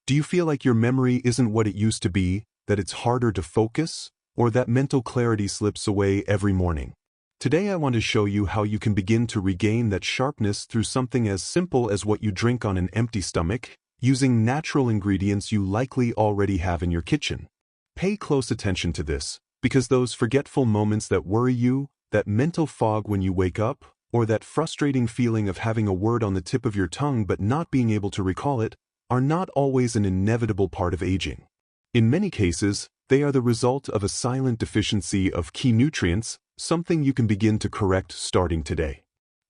Do you feel like your memory isn't what it used to be, that it's harder to focus, or that mental clarity slips away every morning? Today I want to show you how you can begin to regain that sharpness through something as simple as what you drink on an empty stomach, using natural ingredients you likely already have in your kitchen. Pay close attention to this, because those forgetful moments that worry you, that mental fog when you wake up, or that frustrating feeling of having a word on the tip of your tongue but not being able to recall it, are not always an inevitable part of aging. In many cases, they are the result of a silent deficiency of key nutrients, something you can begin to correct starting today.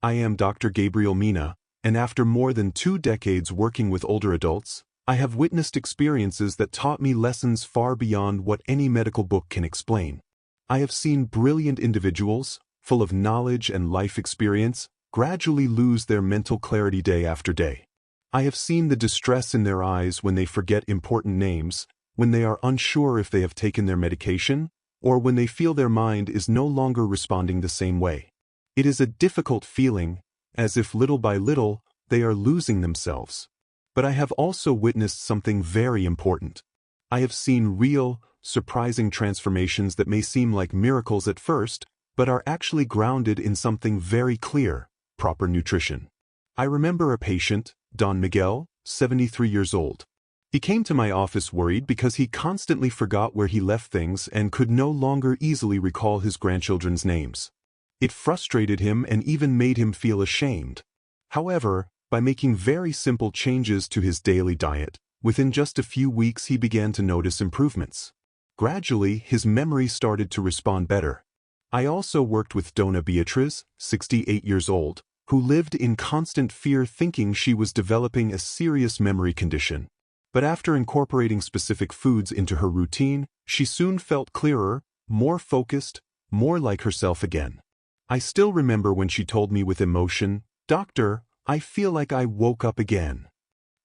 I am Dr. Gabriel Mena, and after more than 2 decades working with older adults, I have witnessed experiences that taught me lessons far beyond what any medical book can explain. I have seen brilliant individuals, full of knowledge and life experience, gradually lose their mental clarity day after day. I have seen the distress in their eyes when they forget important names, when they are unsure if they have taken their medication, or when they feel their mind is no longer responding the same way. It is a difficult feeling, as if little by little, they are losing themselves. But I have also witnessed something very important. I have seen real, surprising transformations that may seem like miracles at first, but are actually grounded in something very clear: proper nutrition. I remember a patient, Don Miguel, 73 years old. He came to my office worried because he constantly forgot where he left things and could no longer easily recall his grandchildren's names. It frustrated him and even made him feel ashamed. However, by making very simple changes to his daily diet, within just a few weeks he began to notice improvements. Gradually, his memory started to respond better. I also worked with Dona Beatriz, 68 years old, who lived in constant fear thinking she was developing a serious memory condition. But after incorporating specific foods into her routine, she soon felt clearer, more focused, more like herself again. I still remember when she told me with emotion, "Doctor, I feel like I woke up again."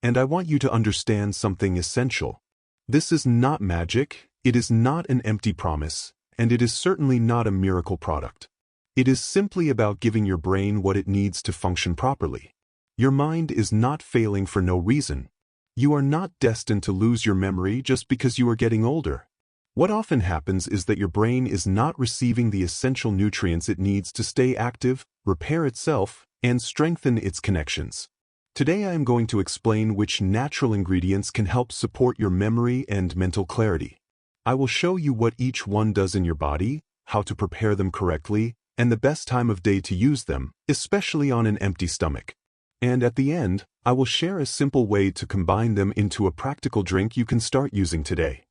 And I want you to understand something essential. This is not magic, it is not an empty promise, and it is certainly not a miracle product. It is simply about giving your brain what it needs to function properly. Your mind is not failing for no reason. You are not destined to lose your memory just because you are getting older. What often happens is that your brain is not receiving the essential nutrients it needs to stay active, repair itself, and strengthen its connections. Today I am going to explain which natural ingredients can help support your memory and mental clarity. I will show you what each one does in your body, how to prepare them correctly, and the best time of day to use them, especially on an empty stomach. And at the end, I will share a simple way to combine them into a practical drink you can start using today.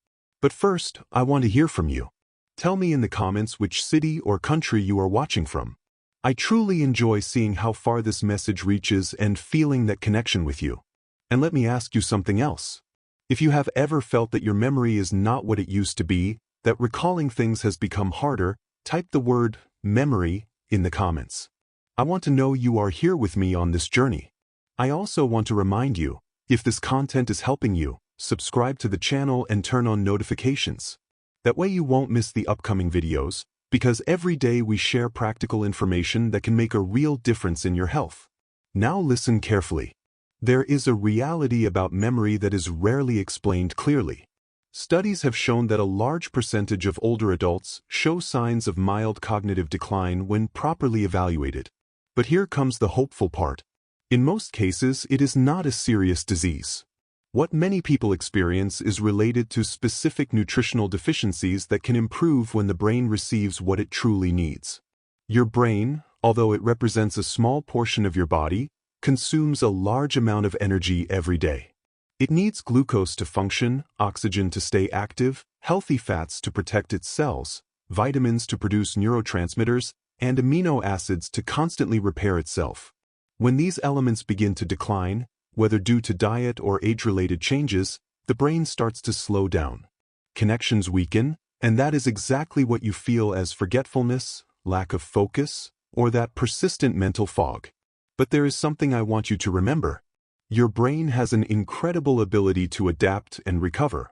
But first, I want to hear from you. Tell me in the comments which city or country you are watching from. I truly enjoy seeing how far this message reaches and feeling that connection with you. And let me ask you something else. If you have ever felt that your memory is not what it used to be, that recalling things has become harder, type the word memory in the comments. I want to know you are here with me on this journey. I also want to remind you, if this content is helping you, subscribe to the channel and turn on notifications. That way you won't miss the upcoming videos, because every day we share practical information that can make a real difference in your health. Now listen carefully. There is a reality about memory that is rarely explained clearly. Studies have shown that a large percentage of older adults show signs of mild cognitive decline when properly evaluated. But here comes the hopeful part. In most cases, it is not a serious disease. What many people experience is related to specific nutritional deficiencies that can improve when the brain receives what it truly needs. Your brain, although it represents a small portion of your body, consumes a large amount of energy every day. It needs glucose to function, oxygen to stay active, healthy fats to protect its cells, vitamins to produce neurotransmitters, and amino acids to constantly repair itself. When these elements begin to decline, whether due to diet or age-related changes, the brain starts to slow down. Connections weaken, and that is exactly what you feel as forgetfulness, lack of focus, or that persistent mental fog. But there is something I want you to remember. Your brain has an incredible ability to adapt and recover.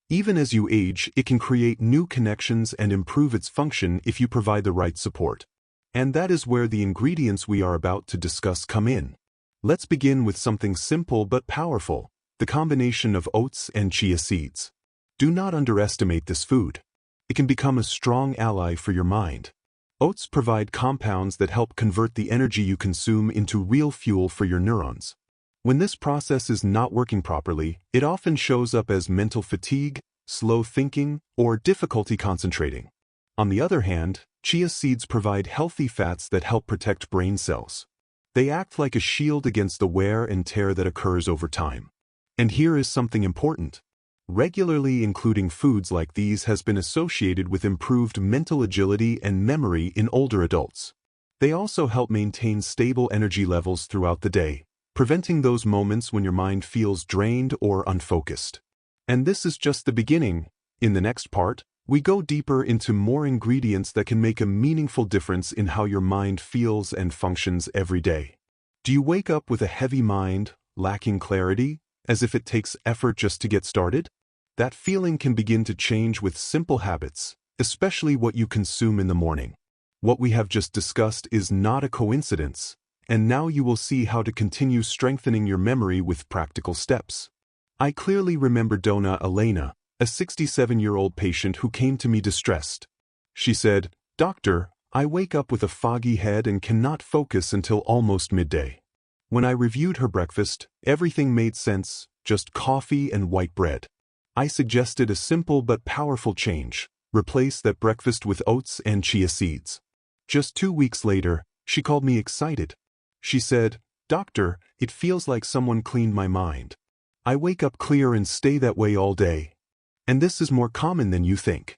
Even as you age, it can create new connections and improve its function if you provide the right support. And that is where the ingredients we are about to discuss come in. Let's begin with something simple but powerful: the combination of oats and chia seeds. Do not underestimate this food. It can become a strong ally for your mind. Oats provide compounds that help convert the energy you consume into real fuel for your neurons. When this process is not working properly, it often shows up as mental fatigue, slow thinking, or difficulty concentrating. On the other hand, chia seeds provide healthy fats that help protect brain cells. They act like a shield against the wear and tear that occurs over time. And here is something important. Regularly including foods like these has been associated with improved mental agility and memory in older adults. They also help maintain stable energy levels throughout the day, preventing those moments when your mind feels drained or unfocused. And this is just the beginning. In the next part, we go deeper into more ingredients that can make a meaningful difference in how your mind feels and functions every day. Do you wake up with a heavy mind, lacking clarity, as if it takes effort just to get started? That feeling can begin to change with simple habits, especially what you consume in the morning. What we have just discussed is not a coincidence, and now you will see how to continue strengthening your memory with practical steps. I clearly remember Donna Elena, a 67-year-old patient who came to me distressed. She said, "Doctor, I wake up with a foggy head and cannot focus until almost midday." When I reviewed her breakfast, everything made sense, just coffee and white bread. I suggested a simple but powerful change: replace that breakfast with oats and chia seeds. Just 2 weeks later, she called me excited. She said, "Doctor, it feels like someone cleaned my mind. I wake up clear and stay that way all day." And this is more common than you think.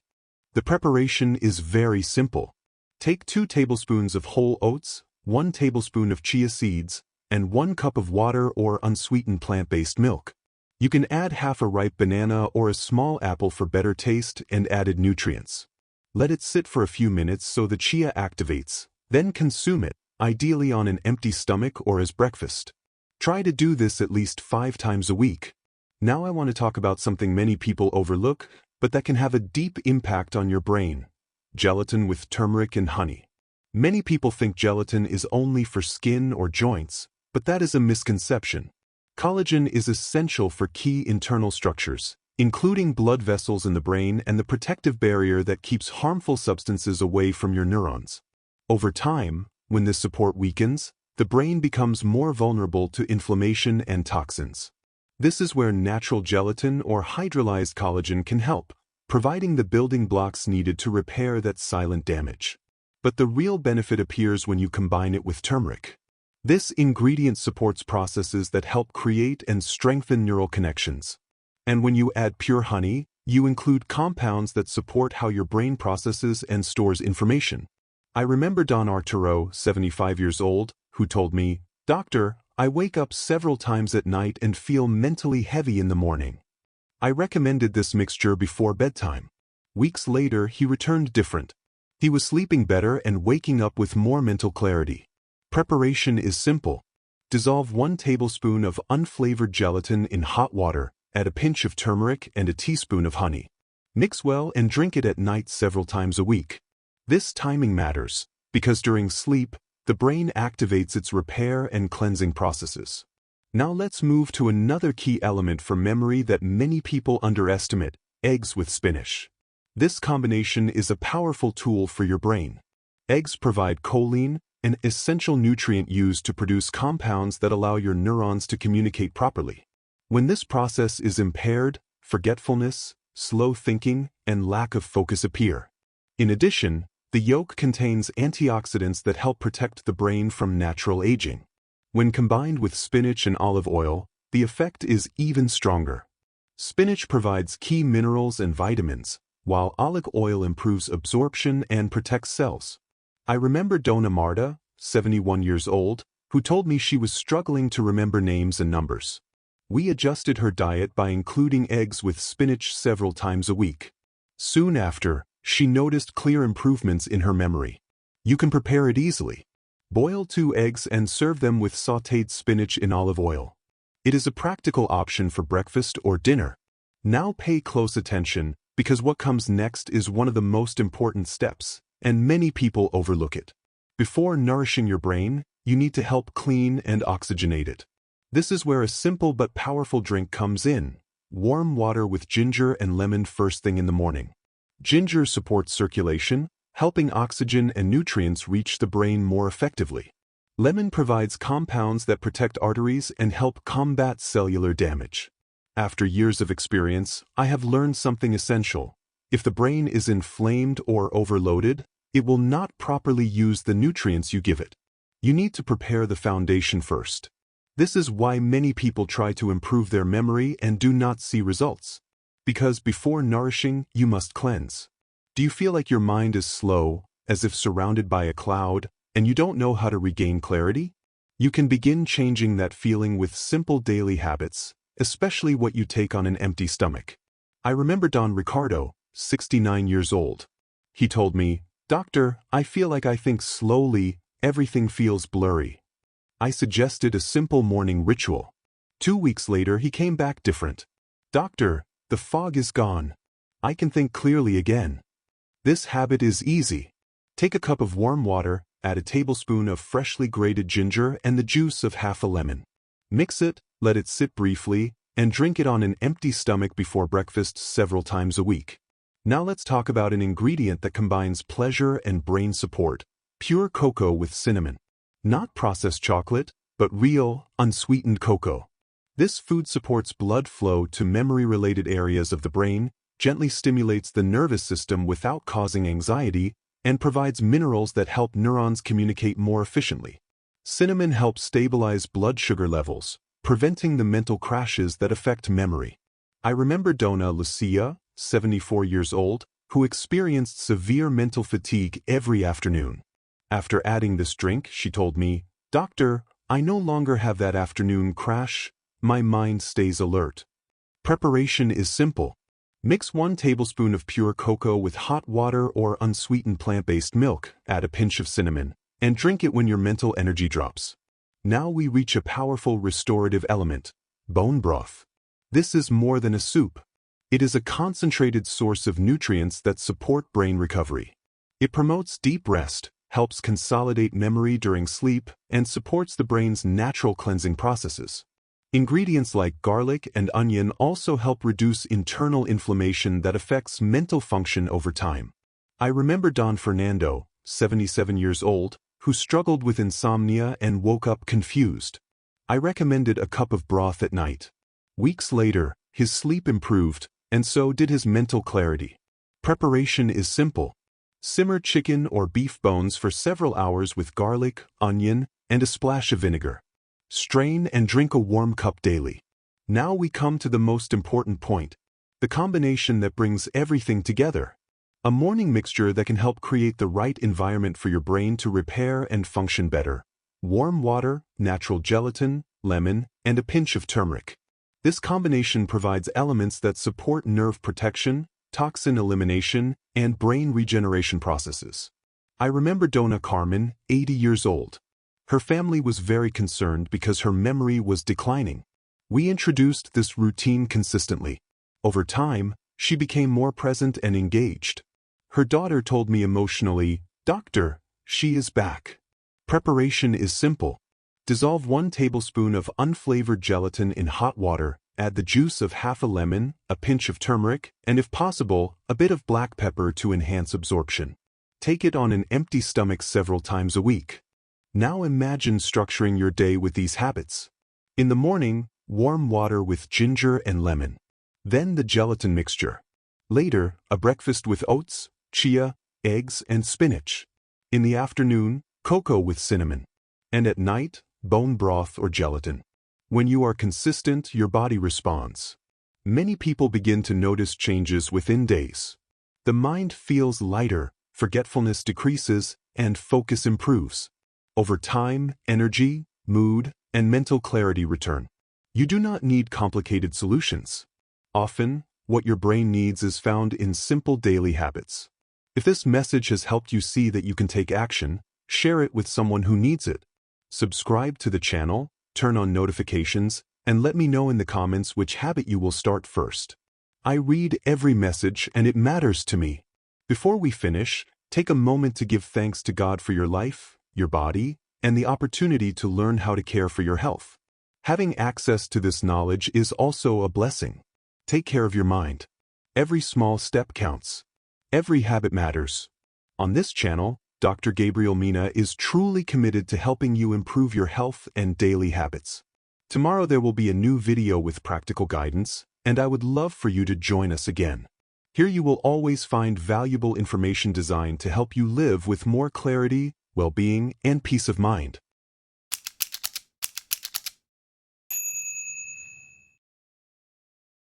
The preparation is very simple. Take 2 tablespoons of whole oats, 1 tablespoon of chia seeds, and 1 cup of water or unsweetened plant-based milk. You can add half a ripe banana or a small apple for better taste and added nutrients. Let it sit for a few minutes so the chia activates, then consume it, ideally on an empty stomach or as breakfast. Try to do this at least 5 times a week. Now I want to talk about something many people overlook, but that can have a deep impact on your brain: gelatin with turmeric and honey. Many people think gelatin is only for skin or joints, but that is a misconception. Collagen is essential for key internal structures, including blood vessels in the brain and the protective barrier that keeps harmful substances away from your neurons. Over time, when this support weakens, the brain becomes more vulnerable to inflammation and toxins. This is where natural gelatin or hydrolyzed collagen can help, providing the building blocks needed to repair that silent damage. But the real benefit appears when you combine it with turmeric. This ingredient supports processes that help create and strengthen neural connections. And when you add pure honey, you include compounds that support how your brain processes and stores information. I remember Don Arturo, 75 years old, who told me, "Doctor, I wake up several times at night and feel mentally heavy in the morning." I recommended this mixture before bedtime. Weeks later, he returned different. He was sleeping better and waking up with more mental clarity. Preparation is simple. Dissolve 1 tablespoon of unflavored gelatin in hot water, add a pinch of turmeric and a teaspoon of honey. Mix well and drink it at night several times a week. This timing matters, because during sleep, the brain activates its repair and cleansing processes. Now let's move to another key element for memory that many people underestimate: eggs with spinach. This combination is a powerful tool for your brain. Eggs provide choline, an essential nutrient used to produce compounds that allow your neurons to communicate properly. When this process is impaired, forgetfulness, slow thinking, and lack of focus appear. In addition, the yolk contains antioxidants that help protect the brain from natural aging. When combined with spinach and olive oil, the effect is even stronger. Spinach provides key minerals and vitamins, while olive oil improves absorption and protects cells. I remember Donna Marta, 71 years old, who told me she was struggling to remember names and numbers. We adjusted her diet by including eggs with spinach several times a week. Soon after, she noticed clear improvements in her memory. You can prepare it easily. Boil 2 eggs and serve them with sautéed spinach in olive oil. It is a practical option for breakfast or dinner. Now pay close attention, because what comes next is one of the most important steps, and many people overlook it. Before nourishing your brain, you need to help clean and oxygenate it. This is where a simple but powerful drink comes in. Warm water with ginger and lemon first thing in the morning. Ginger supports circulation, helping oxygen and nutrients reach the brain more effectively. Lemon provides compounds that protect arteries and help combat cellular damage. After years of experience, I have learned something essential. If the brain is inflamed or overloaded, it will not properly use the nutrients you give it. You need to prepare the foundation first. This is why many people try to improve their memory and do not see results. Because before nourishing, you must cleanse. Do you feel like your mind is slow, as if surrounded by a cloud, and you don't know how to regain clarity? You can begin changing that feeling with simple daily habits, especially what you take on an empty stomach. I remember Don Ricardo, 69 years old. He told me, "Doctor, I feel like I think slowly, everything feels blurry." I suggested a simple morning ritual. 2 weeks later, he came back different. "Doctor, the fog is gone. I can think clearly again." This habit is easy. Take a cup of warm water, add a tablespoon of freshly grated ginger and the juice of half a lemon. Mix it, let it sit briefly, and drink it on an empty stomach before breakfast several times a week. Now let's talk about an ingredient that combines pleasure and brain support: pure cocoa with cinnamon. Not processed chocolate, but real, unsweetened cocoa. This food supports blood flow to memory-related areas of the brain, gently stimulates the nervous system without causing anxiety, and provides minerals that help neurons communicate more efficiently. Cinnamon helps stabilize blood sugar levels, preventing the mental crashes that affect memory. I remember Donna Lucia, 74 years old, who experienced severe mental fatigue every afternoon. After adding this drink, she told me, "Doctor, I no longer have that afternoon crash. My mind stays alert." Preparation is simple. Mix 1 tablespoon of pure cocoa with hot water or unsweetened plant-based milk, add a pinch of cinnamon, and drink it when your mental energy drops. Now we reach a powerful restorative element: bone broth. This is more than a soup. It is a concentrated source of nutrients that support brain recovery. It promotes deep rest, helps consolidate memory during sleep, and supports the brain's natural cleansing processes. Ingredients like garlic and onion also help reduce internal inflammation that affects mental function over time. I remember Don Fernando, 77 years old, who struggled with insomnia and woke up confused. I recommended a cup of broth at night. Weeks later, his sleep improved, and so did his mental clarity. Preparation is simple. Simmer chicken or beef bones for several hours with garlic, onion, and a splash of vinegar. Strain and drink a warm cup daily. Now we come to the most important point: the combination that brings everything together. A morning mixture that can help create the right environment for your brain to repair and function better. Warm water, natural gelatin, lemon, and a pinch of turmeric. This combination provides elements that support nerve protection, toxin elimination, and brain regeneration processes. I remember Donna Carmen, 80 years old. Her family was very concerned because her memory was declining. We introduced this routine consistently. Over time, she became more present and engaged. Her daughter told me emotionally, "Doctor, she is back." Preparation is simple. Dissolve 1 tablespoon of unflavored gelatin in hot water, add the juice of half a lemon, a pinch of turmeric, and if possible, a bit of black pepper to enhance absorption. Take it on an empty stomach several times a week. Now imagine structuring your day with these habits. In the morning, warm water with ginger and lemon. Then the gelatin mixture. Later, a breakfast with oats, chia, eggs, and spinach. In the afternoon, cocoa with cinnamon. And at night, bone broth or gelatin. When you are consistent, your body responds. Many people begin to notice changes within days. The mind feels lighter, forgetfulness decreases, and focus improves. Over time, energy, mood, and mental clarity return. You do not need complicated solutions. Often, what your brain needs is found in simple daily habits. If this message has helped you see that you can take action, share it with someone who needs it. Subscribe to the channel, turn on notifications, and let me know in the comments which habit you will start first. I read every message and it matters to me. Before we finish, take a moment to give thanks to God for your life, your body, and the opportunity to learn how to care for your health. Having access to this knowledge is also a blessing. Take care of your mind. Every small step counts. Every habit matters. On this channel, Dr. Gabriel Mena is truly committed to helping you improve your health and daily habits. Tomorrow there will be a new video with practical guidance, and I would love for you to join us again. Here you will always find valuable information designed to help you live with more clarity, well-being, and peace of mind.